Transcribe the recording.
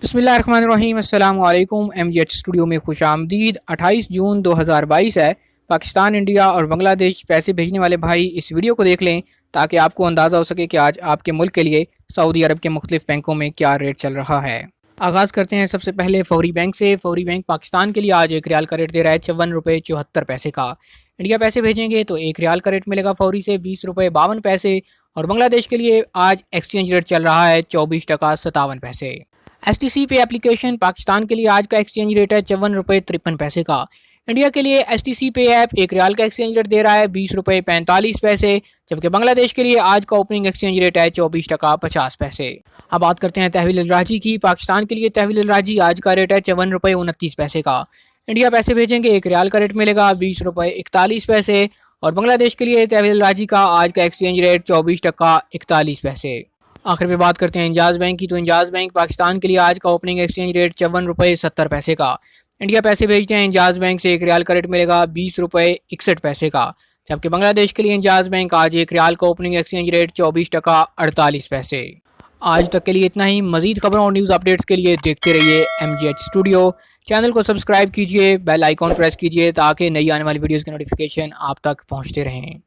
बिस्मिल्लाहिर्रहमानिर्रहीम। अस्सलाम वालेकुम। MGH स्टूडियो में खुश आमदीद। 28 जून 2022 है। पाकिस्तान, इंडिया और बांग्लादेश पैसे भेजने वाले भाई इस वीडियो को देख लें ताकि आपको अंदाज़ा हो सके कि आज आपके मुल्क के लिए सऊदी अरब के मुख्तलिफ बैंकों में क्या रेट चल रहा है। आगाज़ करते हैं सबसे पहले फौरी बैंक से। फौरी बैंक पाकिस्तान के लिए आज एक रियाल का रेट दे रहा है 54 रुपये 74 पैसे का। इंडिया पैसे भेजेंगे तो एक रियाल का रेट मिलेगा फौरी से 20 रुपये 52 पैसे। और बांग्लादेश के लिए आज एक्सचेंज रेट चल रहा है 24 टका 57 पैसे। STC पे एप्लीकेशन पाकिस्तान के लिए आज का एक्सचेंज रेट है 54 रुपये 53 पैसे का। इंडिया के लिए STC पे ऐप एक रियाल का एक्सचेंज रेट दे रहा है 20 रुपये 45 पैसे, जबकि बांग्लादेश के लिए आज का ओपनिंग एक्सचेंज रेट है 24 टका 50 पैसे। अब बात करते हैं तहवील राजी की। पाकिस्तान के लिए तहवील राजी आज का रेट है 54 रुपये 29 पैसे का। इंडिया पैसे भेजेंगे एक रियाल का रेट मिलेगा 20 रुपये 41 पैसे। और बांग्लादेश के लिए तहवील राजी का आज का एक्सचेंज रेट 24 टका 41 पैसे। आखिर में बात करते हैं इंजाज बैंक की। तो इंजाज बैंक पाकिस्तान के लिए आज का ओपनिंग एक्सचेंज रेट 54 रुपये 70 पैसे का। इंडिया पैसे भेजते हैं इंजाज बैंक से एक रियाल का रेट मिलेगा 20 रुपये 61 पैसे का, जबकि बांग्लादेश के लिए इंजाज बैंक आज एक रियाल का ओपनिंग एक्सचेंज रेट 24 टका 48 पैसे। आज तक के लिए इतना ही। मजीद खबरों और न्यूज़ अपडेट्स के लिए देखते रहिए MGH स्टूडियो। चैनल को सब्सक्राइब कीजिए, बेल आइकॉन प्रेस कीजिए ताकि नई आने वाली वीडियोज़ की नोटिफिकेशन आप तक पहुँचते रहें।